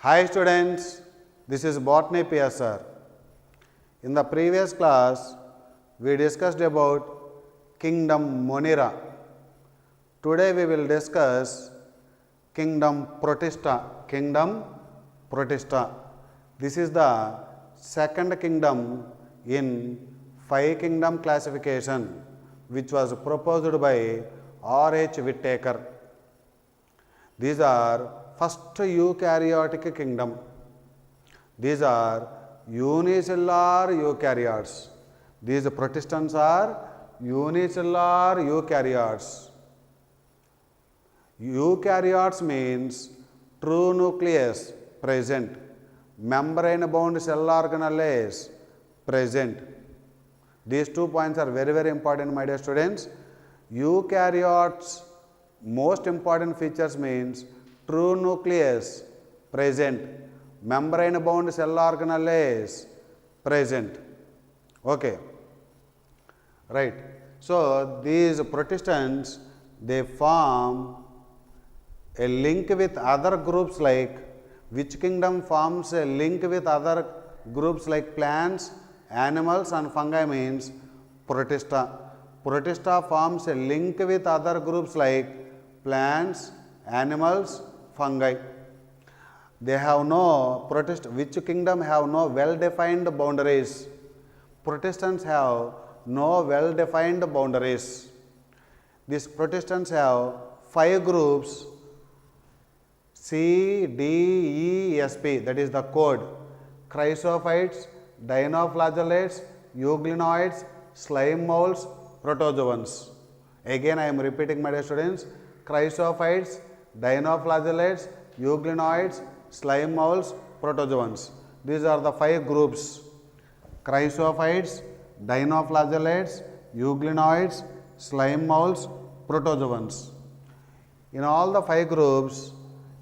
Hi students, this is Botany PSR. In the previous class, we discussed about Kingdom Monera. Today we will discuss Kingdom Protista. Kingdom Protista. This is the second kingdom in 5 kingdom classification which was proposed by R.H. Whittaker. These are first eukaryotic kingdom. These are unicellular eukaryotes. These protistans are unicellular eukaryotes. Eukaryotes means true nucleus present, membrane bound cell organelles present. These 2 points are very important, my dear students. Eukaryotes most important features means true nucleus present, membrane bound cell organelles present. Okay, right. So these protistans, they form a link with other groups like, which kingdom forms a link with other groups like plants, animals and fungi means Protista. Protista forms a link with other groups like plants, animals, fungi. They have no which kingdom have no well-defined boundaries. Protistans have no well-defined boundaries. These protistans have 5 groups C, D, E, S, P, that is the code: chrysophytes, dinoflagellates, euglenoids, slime molds, protozoans. Again I am repeating, my dear students: chrysophytes, dinoflagellates, euglenoids, slime molds, protozoans. These are the 5 groups: chrysophytes, dinoflagellates, euglenoids, slime molds, protozoans. In all the 5 groups,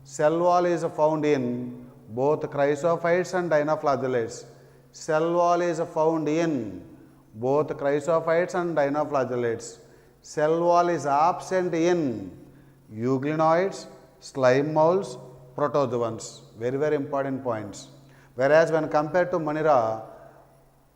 cell wall is found in both chrysophytes and dinoflagellates. Cell wall is found in both chrysophytes and dinoflagellates. Cell wall is absent in euglenoids, slime molds, protozoans. Very important points. Whereas when compared to Monera,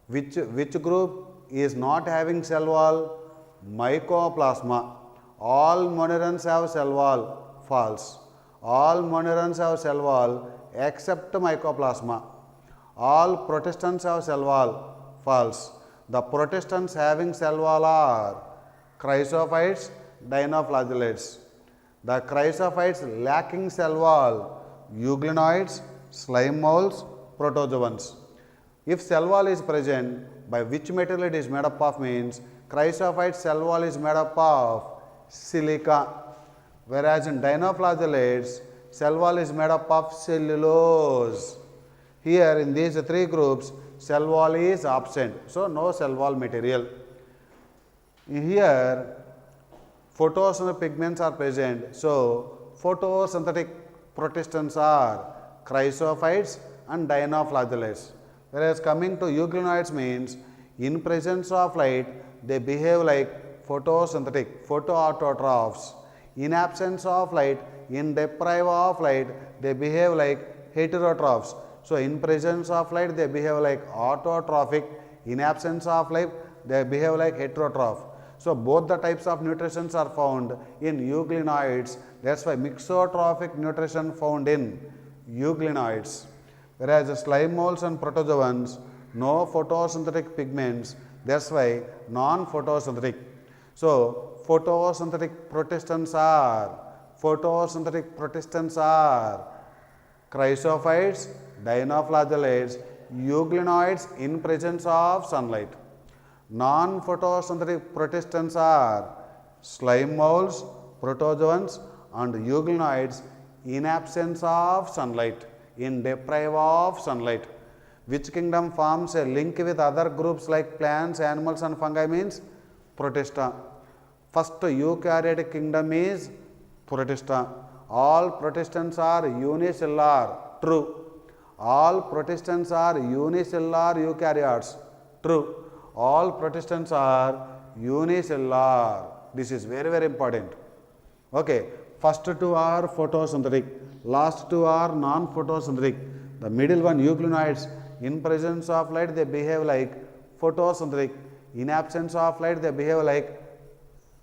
which group is not having cell wall? Mycoplasma. All Monerans have cell wall. False. All Monerans have cell wall except Mycoplasma. All Protistans have cell wall. False. The Protistans having cell wall are chrysophytes, dinoflagellates. The chrysophytes lacking cell wall, euglenoids, slime molds, protozoans. If cell wall is present, by which material it is made up of means chrysophyte cell wall is made up of silica, whereas in dinoflagellates cell wall is made up of cellulose. Here in these 3 groups cell wall is absent, so no cell wall material. Here photosynthetic pigments are present, so photosynthetic protistans are chrysophytes and dinoflagellates. Whereas coming to euglenoids means in presence of light they behave like photosynthetic, photoautotrophs. In absence of light, in deprive of light, they behave like heterotrophs. So in presence of light they behave like autotrophic, in absence of light they behave like heterotroph. So both the types of nutritions are found in euglenoids. That's why mixotrophic nutrition found in euglenoids. Whereas the slime molds and protozoans, no photosynthetic pigments, that's why non-photosynthetic. So photosynthetic protistans are chrysophytes, dinoflagellates, euglenoids in presence of sunlight. Non-photosynthetic protistans are slime molds, protozoans and euglenoids in absence of sunlight, in deprive of sunlight. Which kingdom forms a link with other groups like plants, animals and fungi means Protista. First eukaryotic kingdom is Protista. All protistans are unicellular. True. All protistans are unicellular eukaryotes. True. All protistans are unicellular. This is very important. Okay. First two are photosynthetic. Last two are non-photosynthetic. The middle one, euglenoids, in presence of light they behave like photosynthetic. In absence of light they behave like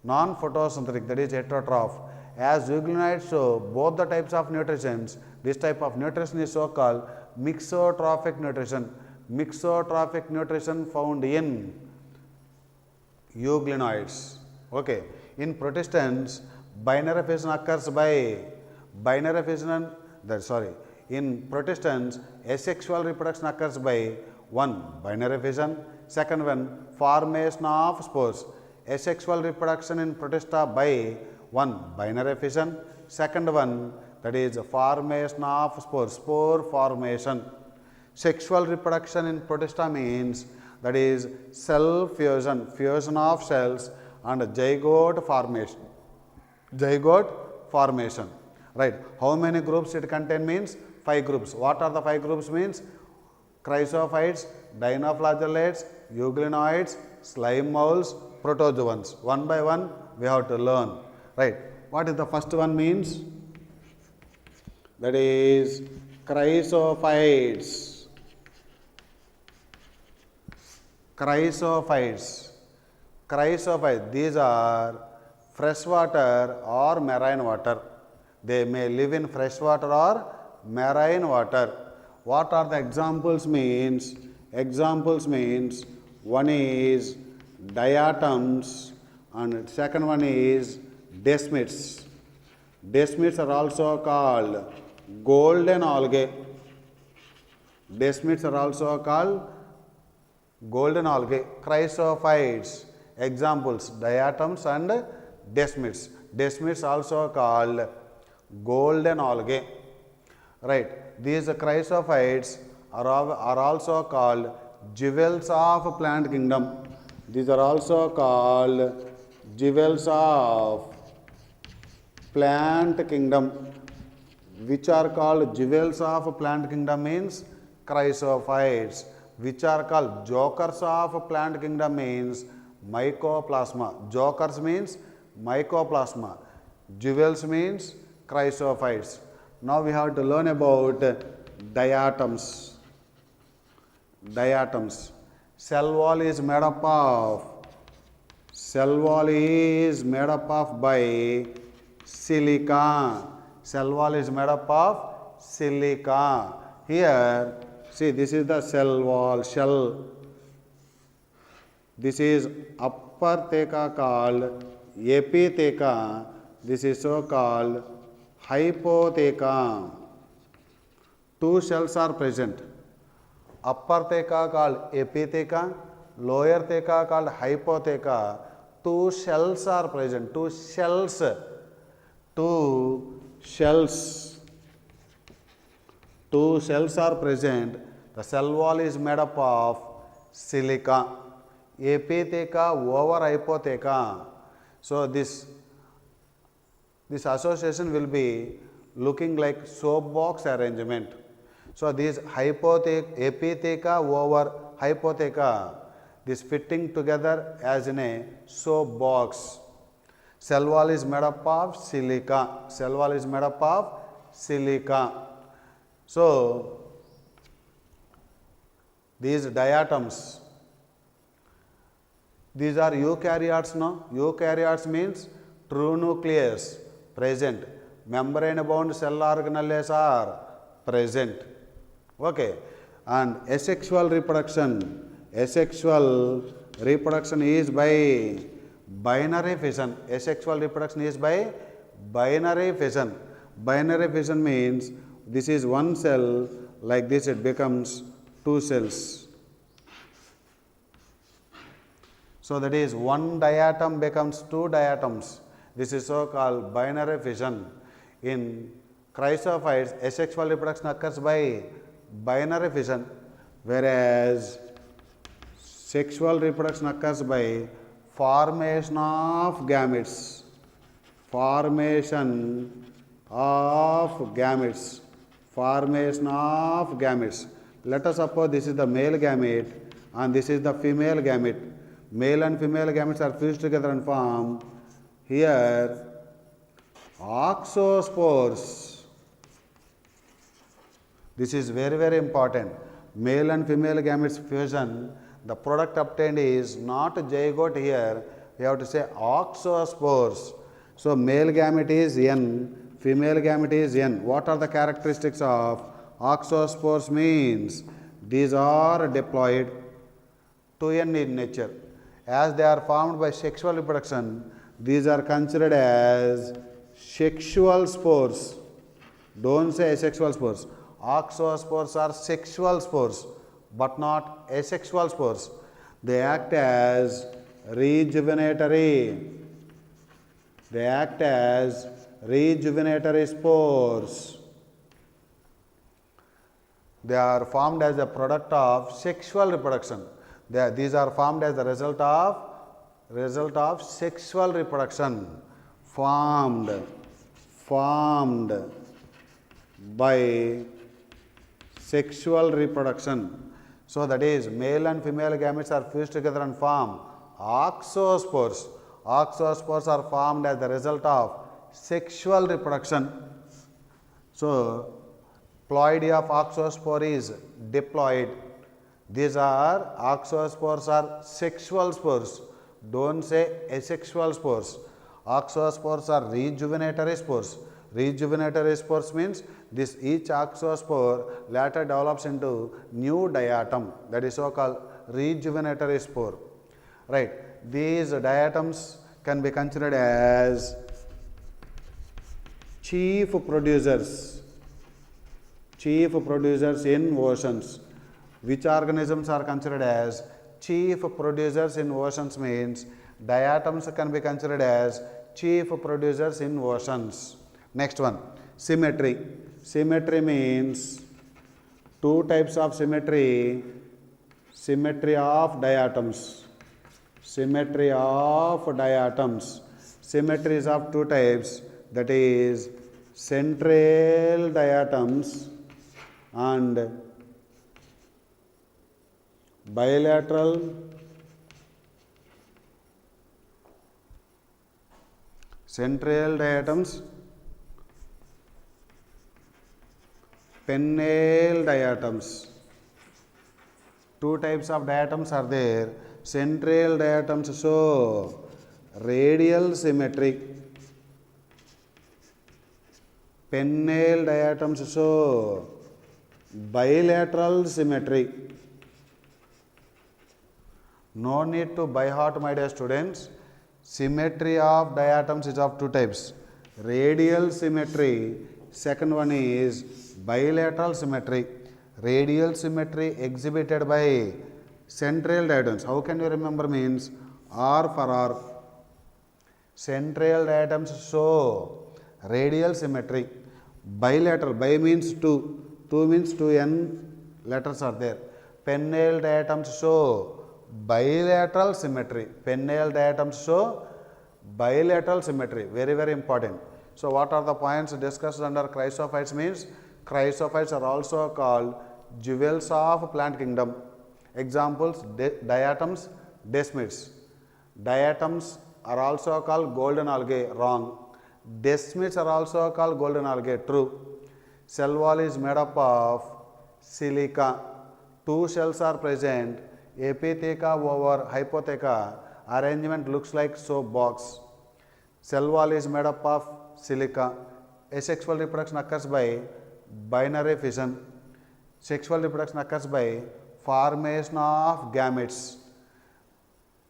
non-photosynthetic, that is heterotroph. As euglenoids show both the types of nutritions, this type of nutrition is so called mixotrophic nutrition. Mixotrophic nutrition found in euglenoids. Okay. In protistans, binary fission occurs by binary fission. In protistans, asexual reproduction occurs by one, binary fission. Second one, formation of spores. Asexual reproduction in protista by one, binary fission. Second one, that is formation of spores, spore formation. Sexual reproduction in protista means that is cell fusion, fusion of cells, and zygote formation. Zygote formation. Right. How many groups it contain means 5 groups. What are the 5 groups means? Chrysophytes, dinoflagellates, euglenoids, slime molds, protozoans. One by one we have to learn. Right. What is the first one means? That is chrysophytes. Chrysophytes. Chrysophytes, these are freshwater or marine water. They may live in freshwater or marine water. What are the examples means? Examples means one is diatoms and second one is desmids. Desmids are also called golden algae. Desmids are also called golden algae. Chrysophytes, examples diatoms and desmids. Desmids also called golden algae. Right. These chrysophytes are also called jewels of plant kingdom. These are also called jewels of plant kingdom. Which are called jewels of plant kingdom means chrysophytes. Which are called jokers of plant kingdom means mycoplasma. Jokers means mycoplasma. Jewels means chrysophytes. Now we have to learn about diatoms. Diatoms. Cell wall is made up of by silica. Cell wall is made up of silica. Here, see, this is the cell wall, shell. This is upper theca called epitheca. This is so called hypotheca. Two shells are present. Upper theca called epitheca, lower theca called hypotheca. Two shells are present. Two shells. Two shells are present. The cell wall is made up of silica. Epitheca over hypotheca. So this association will be looking like soap box arrangement. So this epitheca over hypotheca, this fitting together as in a soap box. Cell wall is made up of silica. Cell wall is made up of silica. So these diatoms, these are eukaryotes now. Eukaryotes means true nucleus present. Membrane bound cell organelles are present. Okay. And asexual reproduction. Asexual reproduction is by binary fission. Asexual reproduction is by binary fission. Binary fission means this is one cell, like this it becomes two cells. So that is one diatom becomes two diatoms. This is so called binary fission. In chrysophytes, asexual reproduction occurs by binary fission, whereas sexual reproduction occurs by formation of gametes. Formation of gametes. Formation of gametes. Let us suppose this is the male gamete and this is the female gamete. Male and female gametes are fused together and form here oxospores. This is very, very important. Male and female gametes fusion, the product obtained is not zygote here, we have to say oxospores. So, male gamete is N, female gamete is N. What are the characteristics of oxospores means? These are diploid, 2N in nature. As they are formed by sexual reproduction, these are considered as sexual spores. Don't say asexual spores. Oxospores are sexual spores, but not asexual spores. They act as rejuvenatory. They act as rejuvenatory spores. They are formed as a product of sexual reproduction. These are formed as the result of sexual reproduction. Formed by sexual reproduction. So that is, male and female gametes are fused together and form oxospores. Oxospores are formed as the result of sexual reproduction. So, ploidy of oxospore is diploid. These are oxospores are sexual spores. Don't say asexual spores. Oxospores are rejuvenatory spores. Rejuvenatory spores means this each oxospore later develops into new diatom, that is so called rejuvenatory spore. Right. These diatoms can be considered as chief producers in oceans. Which organisms are considered as chief producers in oceans means diatoms can be considered as chief producers in oceans. Next one, symmetry. Symmetry means two types of symmetry. Symmetry of diatoms. Symmetry of diatoms. Symmetry is of two types, that is central diatoms and bilateral central diatoms, pennal diatoms. Two types of diatoms are there. Central diatoms show radial symmetry. Pennal diatoms show bilateral symmetry. No need to by heart, my dear students. Symmetry of diatoms is of two types. Radial symmetry. Second one is bilateral symmetry. Radial symmetry exhibited by central diatoms. How can you remember means R for R. Central diatoms show radial symmetry. Bilateral, bi means two. Two means 2N letters are there. Pennal diatoms show bilateral symmetry. Pennal diatoms show bilateral symmetry. Very, very important. So, what are the points discussed under chrysophytes means? Chrysophytes are also called jewels of plant kingdom. Examples, diatoms, desmids. Diatoms are also called golden algae, wrong. Desmids are also called golden algae, true. Cell wall is made up of silica. Two shells are present, epitheca over hypotheca. Arrangement looks like soap box. Cell wall is made up of silica. Asexual reproduction occurs by binary fission. Sexual reproduction occurs by formation of gametes.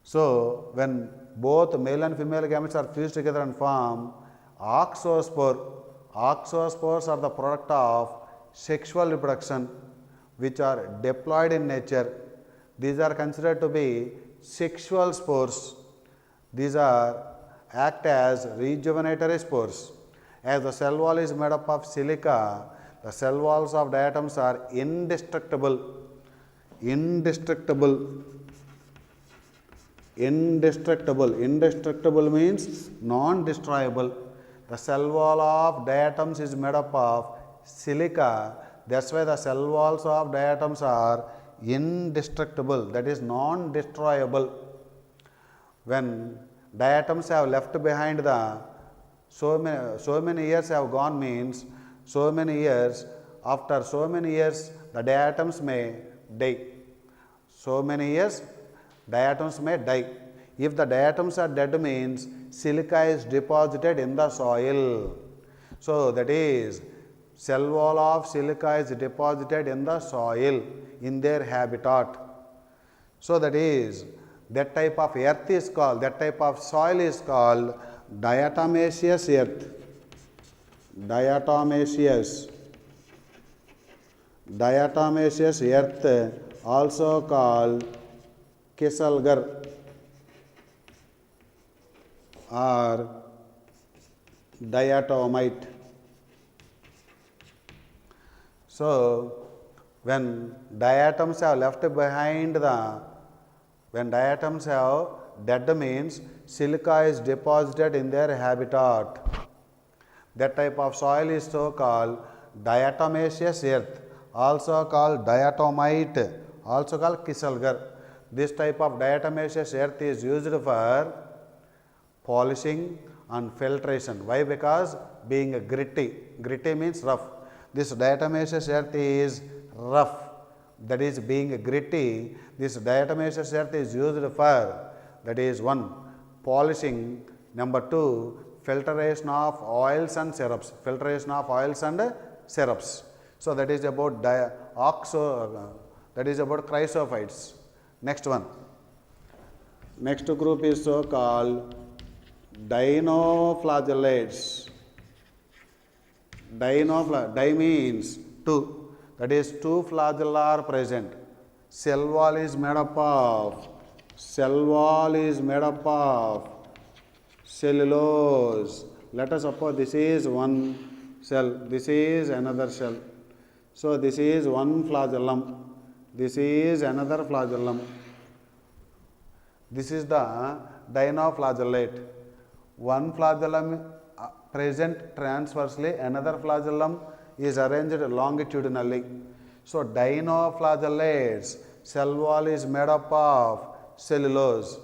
So, when both male and female gametes are fused together and form oxospore. Oxospores are the product of sexual reproduction which are diploid in nature. These are considered to be sexual spores. These act as rejuvenatory spores. As the cell wall is made up of silica, the cell walls of diatoms are indestructible. Indestructible means non-destroyable. The cell wall of diatoms is made up of silica. That's why the cell walls of diatoms are indestructible, that is non-destroyable. When diatoms have left behind so many years have gone means so many years after so many years, the diatoms may die. So many years, diatoms may die. If the diatoms are dead means silica is deposited in the soil. So that is cell wall of silica is deposited in the soil in their habitat. So that is that type of earth is called, that type of soil is called diatomaceous earth. Diatomaceous. Diatomaceous earth, also called Kieselguhr or diatomite. So, when diatoms have left behind when diatoms have dead means silica is deposited in their habitat. That type of soil is so called diatomaceous earth, also called diatomite, also called Kieselguhr. This type of diatomaceous earth is used for polishing and filtration. Why? Because being gritty. Gritty means rough. This diatomaceous earth is rough, that is being gritty. This diatomaceous earth is used for, that is one, polishing. Number two, filtration of oils and syrups. Filtration of oils and syrups. So that is about that is about chrysophytes. Next one. Next group is so called dinoflagellates. Di means two. That is two flagella are present. Cell wall is made up of cellulose. Let us suppose this is one cell, this is another cell. So this is one flagellum, this is another flagellum. This is the dinoflagellate. One flagellum present transversely, another flagellum is arranged longitudinally. So dinoflagellates, cell wall is made up of cellulose.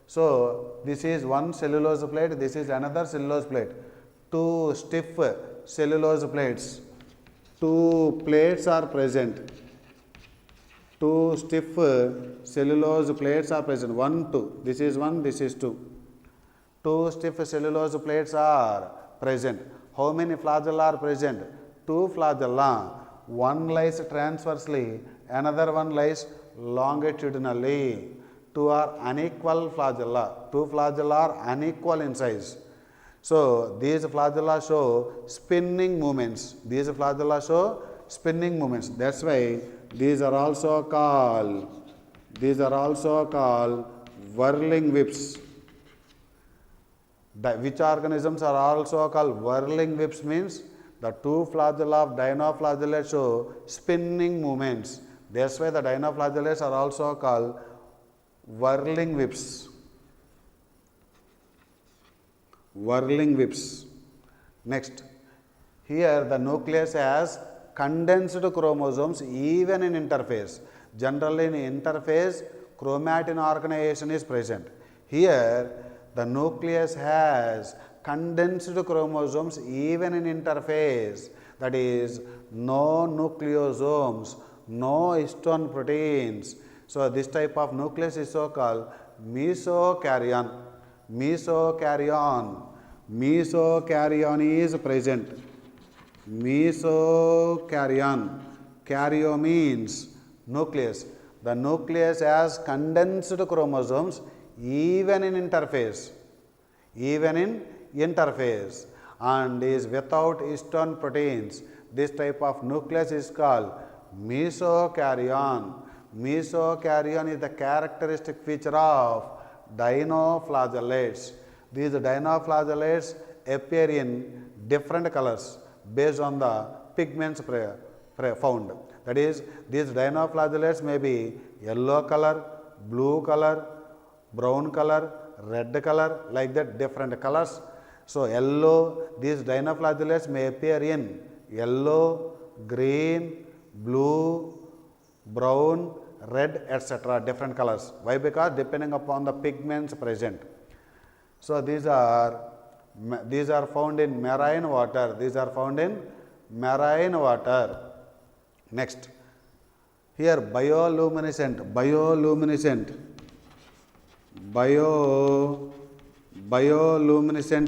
So this is one cellulose plate, this is another cellulose plate. Two stiff cellulose plates. Two plates are present. Two stiff cellulose plates are present. One, two. This is one, this is two. Two stiff cellulose plates are present. How many flagella are present? Two flagella. One lies transversely, another one lies longitudinally. Two are unequal flagella. Two flagella are unequal in size. So these flagella show spinning movements. These flagella show spinning movements. That's why these are also called whirling whips. Which organisms are also called whirling whips means the two flagella of dinoflagellates show spinning movements. That's why the dinoflagellates are also called whirling whips. Whirling whips. Next, here the nucleus has condensed chromosomes even in interphase. Generally in interphase, chromatin organization is present. Here the nucleus has condensed chromosomes even in interphase. That is, no nucleosomes, no histone proteins. So this type of nucleus is so called mesokaryon. Mesokaryon is present. Mesokaryon. Karyo means nucleus. The nucleus has condensed chromosomes even in interphase. And is without histone proteins. This type of nucleus is called mesokaryon. Mesokaryon is the characteristic feature of dinoflagellates. These dinoflagellates appear in different colors based on the pigments found. That is, these dinoflagellates may be yellow color, blue color, brown color, red color, like that different colors. So yellow, these dinoflagellates may appear in yellow, green, blue, brown, red, etc. different colors. Why? Because depending upon the pigments present. So these are found in marine water. Next, here bioluminescent, bioluminescent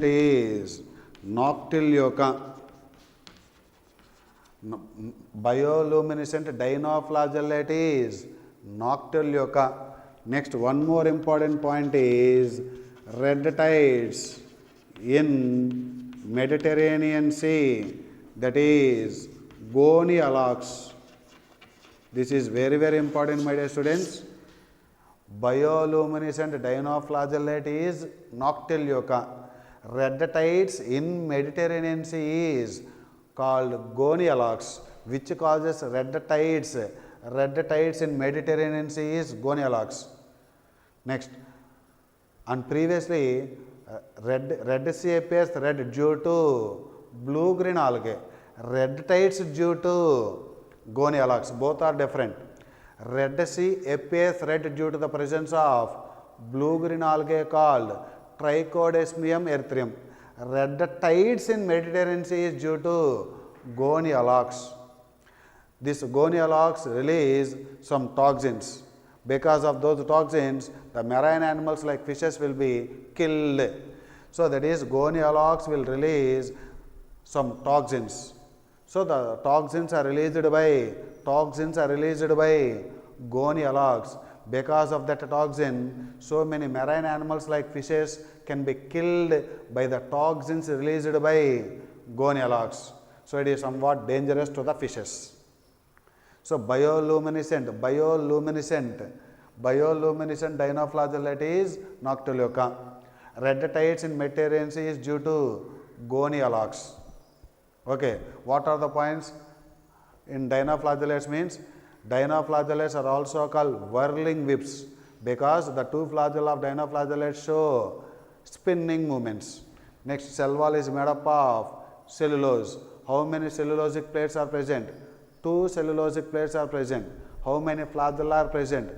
is noctiluca. Bioluminescent dinoflagellate is noctiluca. Next, one more important point is red tides in Mediterranean Sea, that is gonialox. This is very, very important, my dear students. Bioluminescent dinoflagellate is noctiluca. Red tides in Mediterranean Sea is called gonialox. Which causes red tides? Red tides in Mediterranean Sea is gonialox. Next, and previously red sea appears red due to blue-green algae. Red tides due to gonialox. Both are different. Red Sea appears red due to the presence of blue-green algae called Trichodesmium erythraeum. Red tides in Mediterranean Sea is due to gonialox. This gonialox release some toxins. Because of those toxins, the marine animals like fishes will be killed. So that is gonialox will release some toxins. So the toxins are released by gonialox. Because of that toxin, so many marine animals like fishes can be killed by the toxins released by gonialox. So it is somewhat dangerous to the fishes. So bioluminescent dinoflagellate is noctiluca. Red tides in Mediterranean Sea is due to gonialox. Okay, what are the points in dinoflagellates? Means dinoflagellates are also called whirling whips because the two flagella of dinoflagellates show spinning movements. Next, cell wall is made up of cellulose. How many cellulosic plates are present? 2 cellulosic plates are present. How many flagella are present?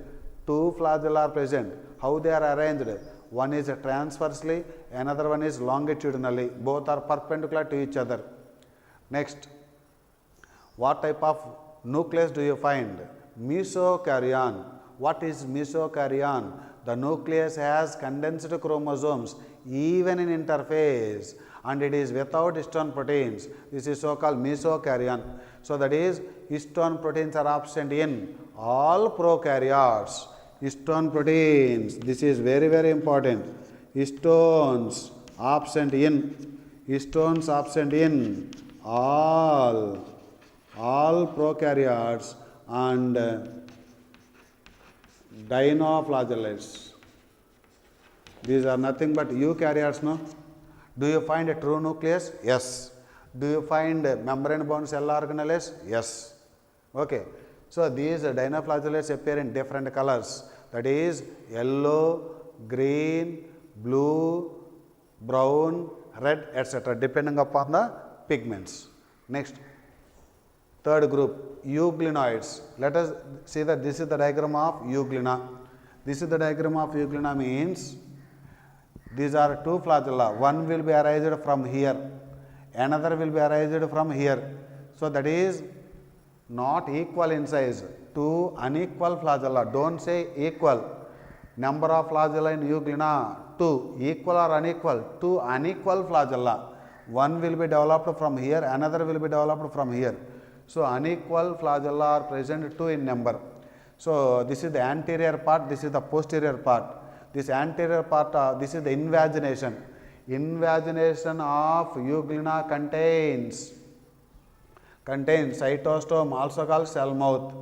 2 flagella are present. How they are arranged? One is transversely, another one is longitudinally. Both are perpendicular to each other. Next, what type of nucleus do you find? Mesokaryon. What is mesokaryon? The nucleus has condensed chromosomes even in interphase, and it is without histone proteins. This is so called mesokaryon. So that is histone proteins are absent in all prokaryotes. Histone proteins, this is very, very important. Histones absent in all prokaryotes and dinoflagellates. These are nothing but eukaryotes, no? Do you find a true nucleus? Yes. Do you find membrane bound cell organelles? Yes. Okay. So these dinoflagellates appear in different colors, that is yellow, green, blue, brown, red, etc. depending upon the pigments. Next, third group, euglenoids. Let us see that this is the diagram of euglena. This is the diagram of euglena means these are 2 flagella. One will be arised from here, another will be arised from here. So that is not equal in size. 2 unequal flagella. Don't say equal. Number of flagella in euglena 2. Equal or unequal? 2 unequal flagella. One will be developed from here, another will be developed from here. So unequal flagella are present 2 in number. So this is the anterior part, this is the posterior part. This anterior part, this is the invagination. Invagination of euglena contains cytostome, also called cell mouth.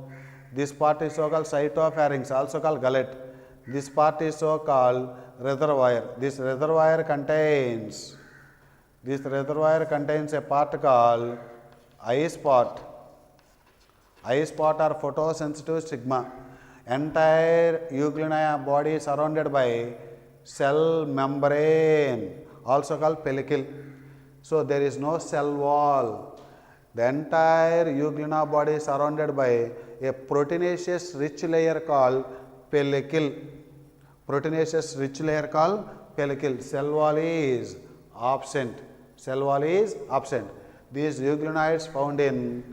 This part is so called cytopharynx, also called gullet. This part is so called reservoir. This reservoir contains a part called eye spot. Eye spot are photosensitive stigma. Entire euglena body is surrounded by cell membrane, also called pellicle. So there is no cell wall. The entire euglena body is surrounded by a proteinaceous rich layer called pellicle. Proteinaceous rich layer called pellicle. Cell wall is absent. These euglenoids found in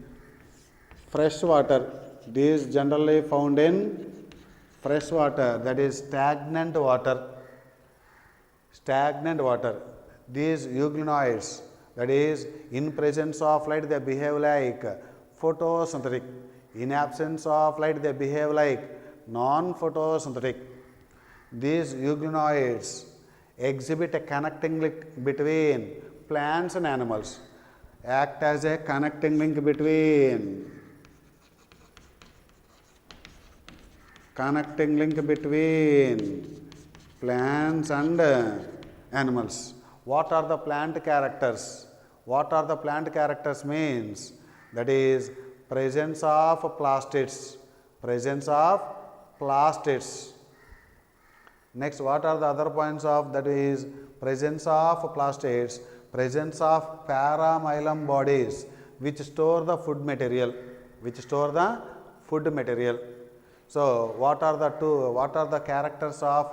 fresh water. These generally found in fresh water, that is stagnant water. Stagnant water. These euglenoids, that is in presence of light they behave like photosynthetic. In absence of light they behave like non-photosynthetic. These euglenoids exhibit a connecting link between plants and animals. Act as a connecting link between plants and animals. What are the plant characters? What are the plant characters means? That is presence of plastids. Presence of plastids. Next, what are the other points of that is presence of plastids, presence of paramylum bodies which store the food material, So, what are the characters of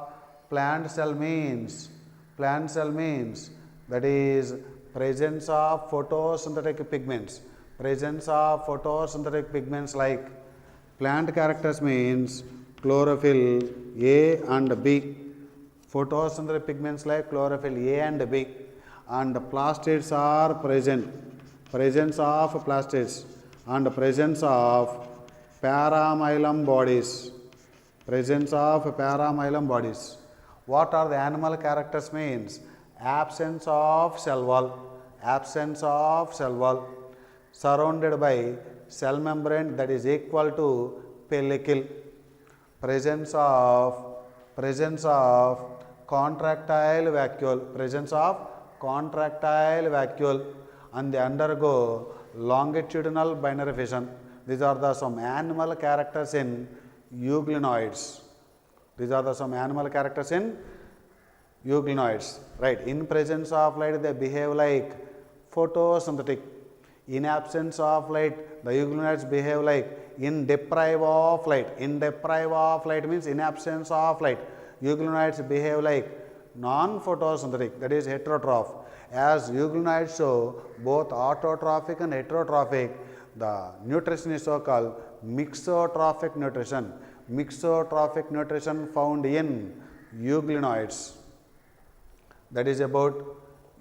plant cell means? Plant cell means that is presence of photosynthetic pigments. Presence of photosynthetic pigments like plant characters means chlorophyll A and B. Photosynthetic pigments like chlorophyll A and B. And plastids are present. Presence of plastids and presence of paramylum bodies. Presence of paramylum bodies. What are the animal characters means? Absence of cell wall. Absence of cell wall. Surrounded by cell membrane that is equal to pellicle. Presence of contractile vacuole. Presence of contractile vacuole, and they undergo longitudinal binary fission. These are the some animal characters in euglenoids. Right. In presence of light, they behave like photosynthetic. In absence of light, the euglenoids behave like in deprive of light. In deprive of light means in absence of light. Euglenoids behave like non-photosynthetic, that is heterotroph. As euglenoids show both autotrophic and heterotrophic, the nutrition is so called mixotrophic nutrition. Mixotrophic nutrition found in euglenoids. That is about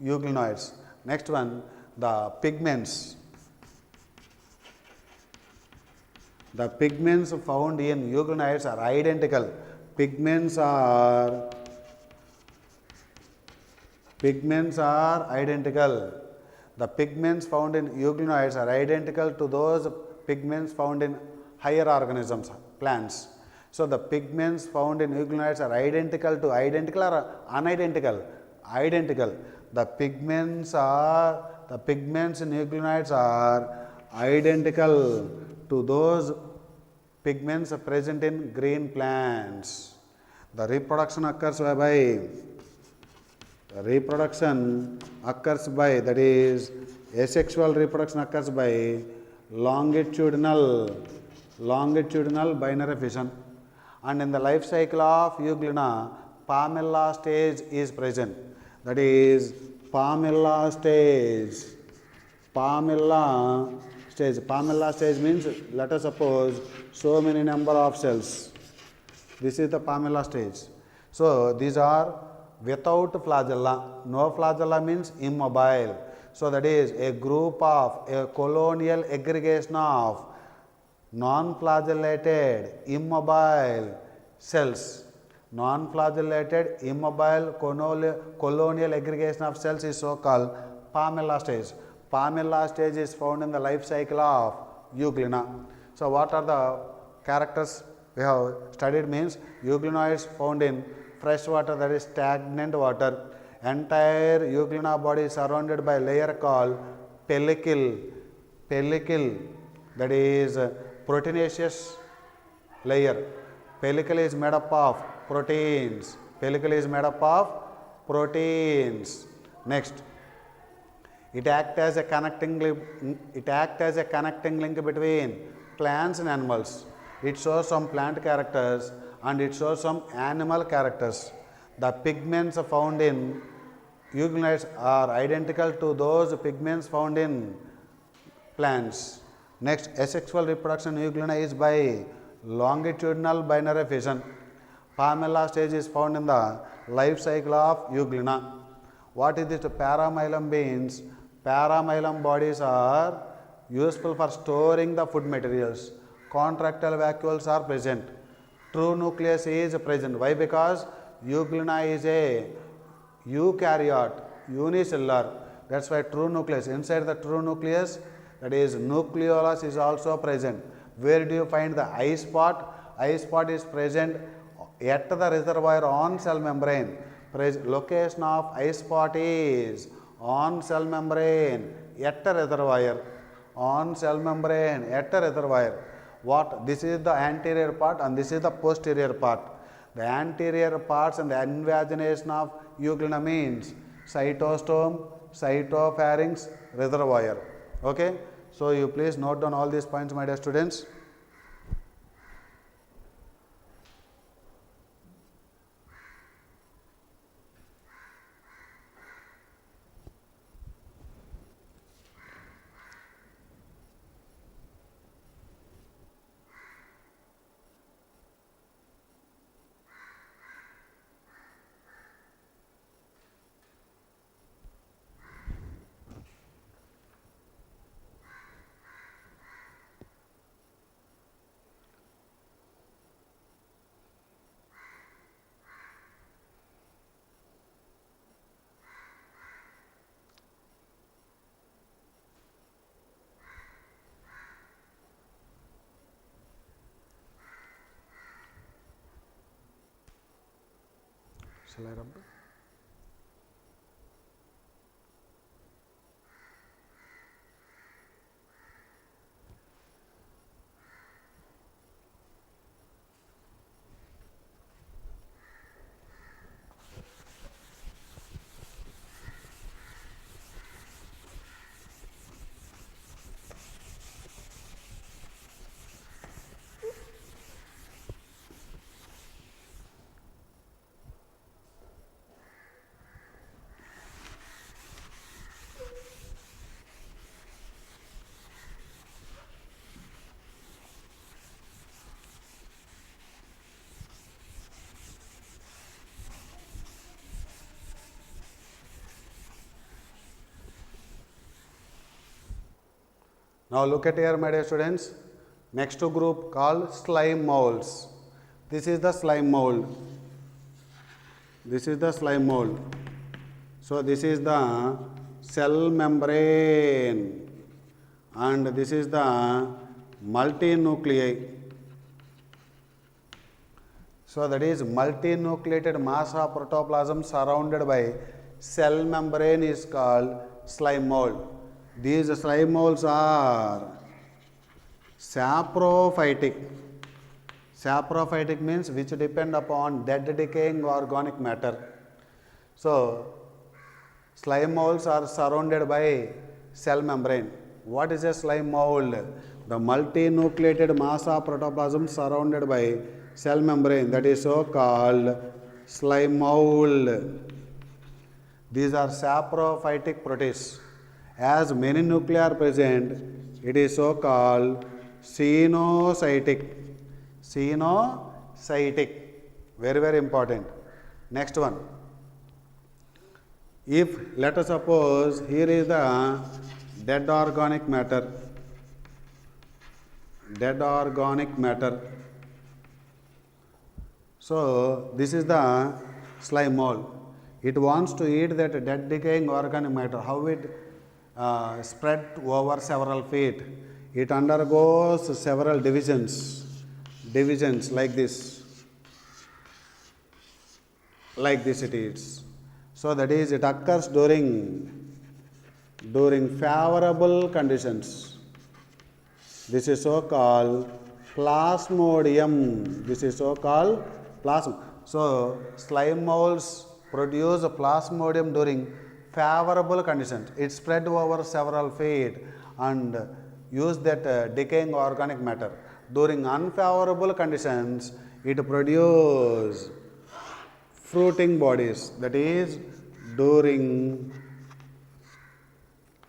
euglenoids. Next one, the pigments. The pigments found in euglenoids are identical. Pigments are identical. The pigments found in euglenoids are identical to those pigments found in higher organisms, plants. So, the pigments found in euglenoids are identical or unidentical? Identical. The pigments in euglenoids are identical to those pigments present in green plants. The reproduction occurs by that is asexual reproduction occurs by longitudinal binary fission, and in the life cycle of euglena, Pamela stage is present. That is Pamela stage. Pamela stage means, let us suppose so many number of cells. This is the Pamela stage. So these are without flagella. No flagella means immobile. So that is a colonial aggregation of non-flagellated immobile cells. Non-flagellated immobile colonial aggregation of cells is so called Pamela stage. Pamela stage is found in the life cycle of euglena. So what are the characters we have studied means euglenoids found in fresh water, that is stagnant water. Entire euglena body is surrounded by a layer called pellicle. Pellicle, that is proteinaceous layer. Pellicle is made up of proteins. Pellicle is made up of proteins. Next, it acts as a connecting link between plants and animals. It shows some plant characters and it shows some animal characters. The pigments found in euglenoids are identical to those pigments found in plants. Next, asexual reproduction euglena is by longitudinal binary fission. Pamela stage is found in the life cycle of euglena. What is this? Paramylum means paramylum bodies are useful for storing the food materials. Contractile vacuoles are present. True nucleus is present. Why? Because euglena is a eukaryote, unicellular. That's why true nucleus. Inside the true nucleus, that is nucleolus is also present. Where do you find the eye spot? Eye spot is present at the reservoir on cell membrane. Location of eye spot is on cell membrane at a reservoir. On cell membrane at a reservoir. What? This is the anterior part and this is the posterior part. The anterior parts and the invagination of euglena means cytostome, cytopharynx, reservoir. Okay? So you please note down all these points, my dear students. Shall I rub? Now look at here, my dear students. Next group called slime molds. This is the slime mold. This is the slime mold. So this is the cell membrane and this is the multinuclei. So that is multinucleated mass of protoplasm surrounded by cell membrane is called slime mold. These slime molds are saprophytic. Saprophytic means which depend upon dead decaying organic matter. So slime molds are surrounded by cell membrane. What is a slime mold? The multinucleated mass of protoplasm surrounded by cell membrane, that is so called slime mold. These are saprophytic protists. As many nuclei are present, it is so called cenocytic. Cenocytic. Very, very important. Next one. If let us suppose here is the dead organic matter. Dead organic matter. So this is the slime mold. It wants to eat that dead decaying organic matter. How it spread over several feet. It undergoes several divisions like this. Like this it is. So that is, it occurs during favorable conditions. This is so called plasmodium. This is so called plasm. So slime molds produce a plasmodium during favorable conditions. It spread over several feet and use that decaying organic matter. During unfavorable conditions, it produce fruiting bodies. That is, during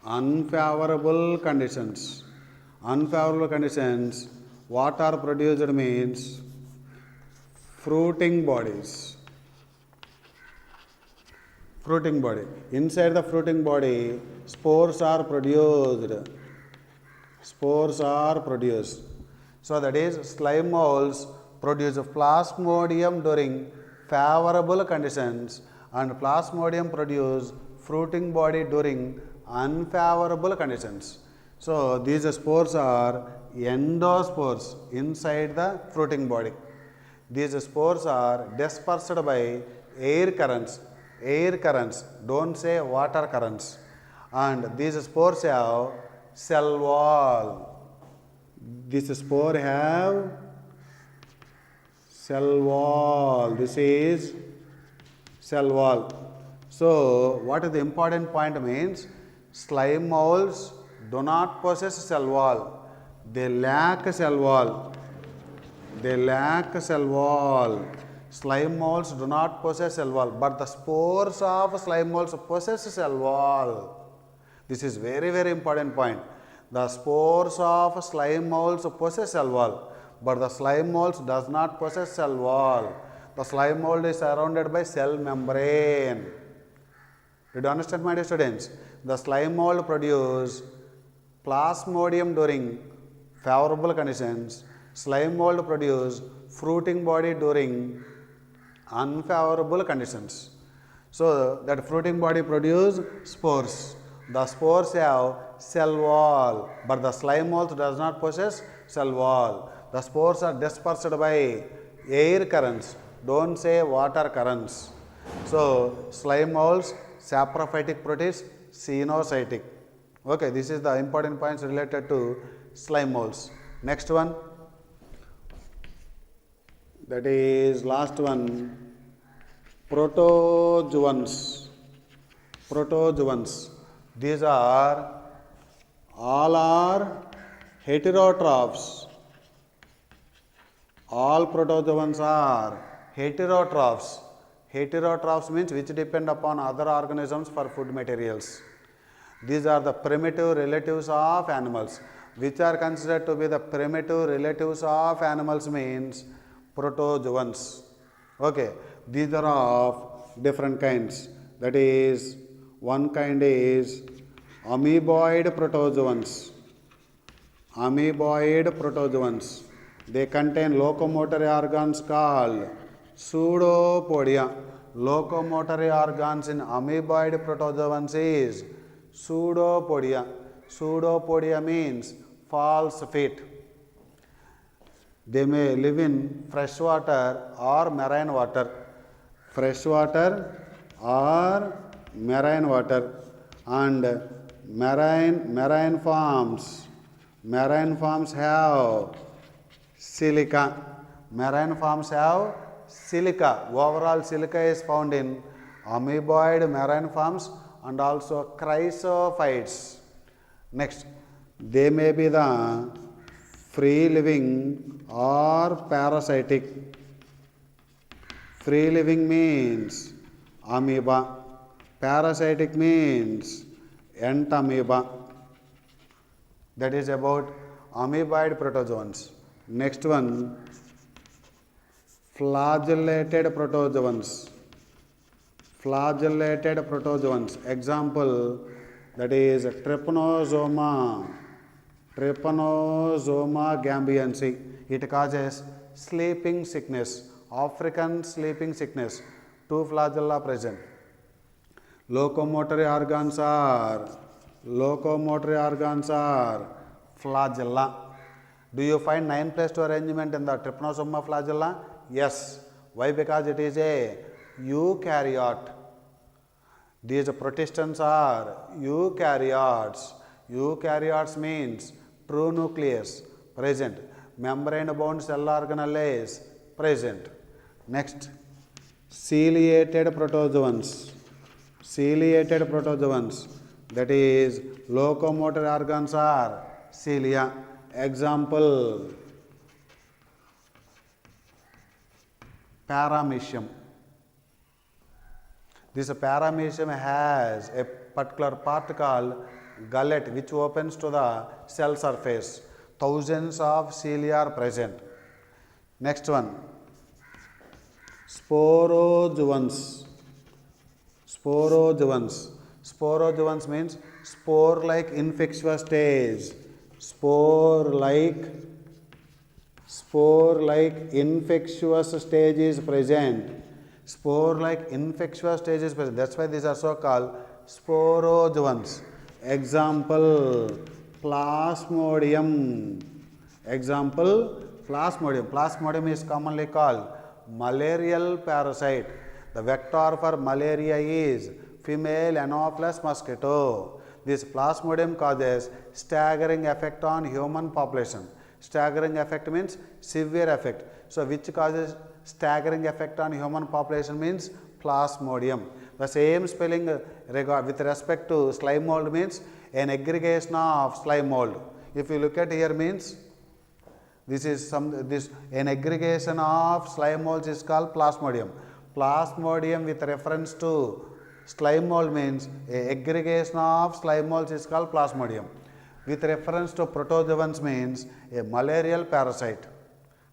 unfavorable conditions. Unfavorable conditions, what are produced means fruiting bodies. Fruiting body. Inside the fruiting body, spores are produced. Spores are produced. So that is slime molds produce plasmodium during favorable conditions and plasmodium produce fruiting body during unfavorable conditions. So these spores are endospores inside the fruiting body. These spores are dispersed by air currents. Air currents, don't say water currents. And these spores have cell wall. This spore have cell wall. This is cell wall. So what is the important point means? Slime molds do not possess cell wall. They lack cell wall. They lack cell wall. Slime molds do not possess cell wall, but the spores of slime molds possess cell wall. This is very, very important point. The spores of slime molds possess cell wall, but the slime molds does not possess cell wall. The slime mold is surrounded by cell membrane. Did you understand, my dear students? The slime mold produce plasmodium during favorable conditions. Slime mold produce fruiting body during unfavorable conditions. So that fruiting body produce spores. The spores have cell wall, but the slime mold does not possess cell wall. The spores are dispersed by air currents. Don't say water currents. So slime molds, saprophytic protist, cenocytic. Okay, this is the important points related to slime molds. Next one, that is last one, protozoans. Protozoans. These are all are heterotrophs. All protozoans are heterotrophs. Heterotrophs means which depend upon other organisms for food materials. These are the primitive relatives of animals. Which are considered to be the primitive relatives of animals means protozoans. Okay, these are of different kinds. That is, one kind is amoeboid protozoans. Amoeboid protozoans. They contain locomotory organs called pseudopodia. Locomotory organs in amoeboid protozoans is pseudopodia. Pseudopodia means false feet. They may live in fresh water or marine water. Fresh water or marine water. And marine forms. Marine forms have silica. Marine forms have silica. Overall silica is found in amoeboid marine forms and also chrysophytes. Next, they may be the free living or parasitic. Free living means amoeba. Parasitic means entamoeba. That is about amoeboid protozoans. Next one, flagellated protozoans. Flagellated protozoans. Example, that is Trypanosoma. Trypanosoma gambiense. It causes sleeping sickness, African sleeping sickness. Two flagella present. Locomotory organs are flagella. Do you find 9+2 arrangement in the Trypanosoma flagella? Yes. Why? Because it is a eukaryote. These protistans are eukaryotes. Eukaryotes means true nucleus present. Membrane bound cell organelle is present. Next, ciliated protozoans. Ciliated protozoans, that is locomotor organs are cilia. Example, paramecium. This paramecium has a particular part called gullet which opens to the cell surface. thousands of cilia are present. Next one, sporozoans. Sporozoans. Sporozoans means spore-like infectious stage. Spore-like infectious stage is present. Spore-like infectious stage is present. That's why these are so called sporozoans. Example, Plasmodium. Example, Plasmodium. Plasmodium is commonly called malarial parasite. The vector for malaria is female Anopheles mosquito. This Plasmodium causes staggering effect on human population. Staggering effect means severe effect. So, which causes staggering effect on human population means Plasmodium. The same spelling with respect to slime mold means an aggregation of slime mold. If you look at here means an aggregation of slime molds is called Plasmodium. Plasmodium with reference to slime mold means a aggregation of slime molds is called Plasmodium. With reference to protozoans means a malarial parasite.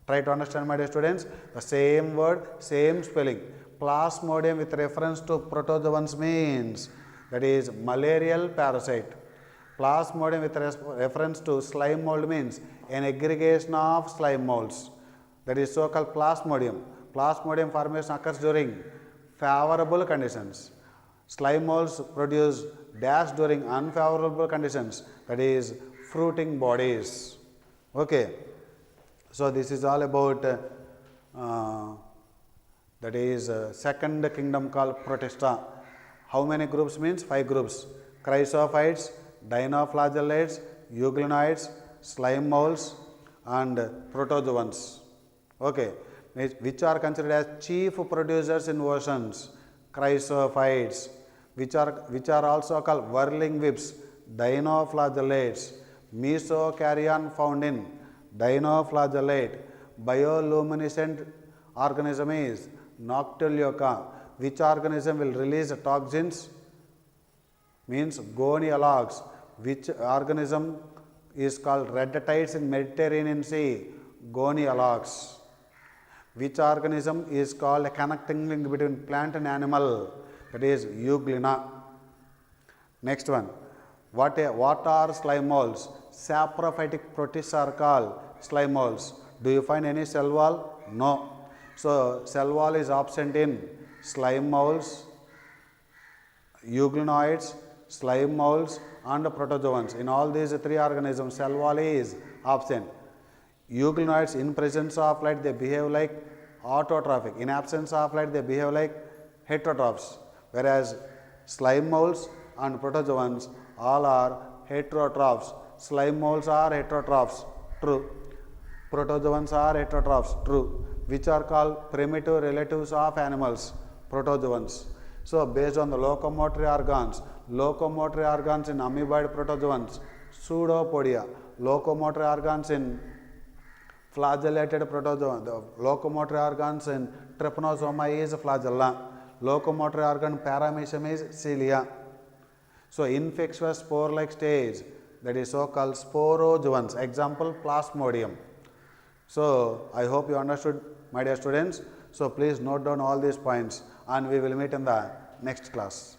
Try to understand, my dear students, the same word, same spelling. Plasmodium with reference to protozoans means that is malarial parasite. Plasmodium with reference to slime mold means an aggregation of slime molds, that is so called Plasmodium. Plasmodium formation occurs during favorable conditions. Slime molds produce dash during unfavorable conditions, that is fruiting bodies. Okay. So, this is all about that is second kingdom called Protista. How many groups means? 5 groups: chrysophytes, dinoflagellates, euglenoids, slime molds and protozoans. Okay. Which are considered as chief producers in oceans? Chrysophytes. Which are also called whirling whips? Dinoflagellates. Mesocaryon found in dinoflagellate. Bioluminescent organism is Noctiluca. Which organism will release toxins? Means gonialogs. Which organism is called redatites in Mediterranean Sea? Gonialogs. Which organism is called a connecting link between plant and animal? That is Euglena. Next one. What are slime molds? Saprophytic protists are called slime molds. Do you find any cell wall? No. So, cell wall is absent in slime molds, euglenoids, slime molds and protozoans. In all these 3 organisms, cell wall is absent. Euglenoids, in presence of light, they behave like autotrophic. In absence of light, they behave like heterotrophs. Whereas slime molds and protozoans all are heterotrophs. Slime molds are heterotrophs. True. Protozoans are heterotrophs. True. Which are called primitive relatives of animals? Protozoans. So, based on the locomotory organs in amoeboid protozoans, pseudopodia. Locomotory organs in flagellated protozoan. The locomotory organs in trypanosoma is flagella. Locomotory organ paramecium is cilia. So, infectious spore-like stage, that is so called sporozoans. Example, Plasmodium. So, I hope you understood, my dear students. So, please note down all these points and we will meet in the next class.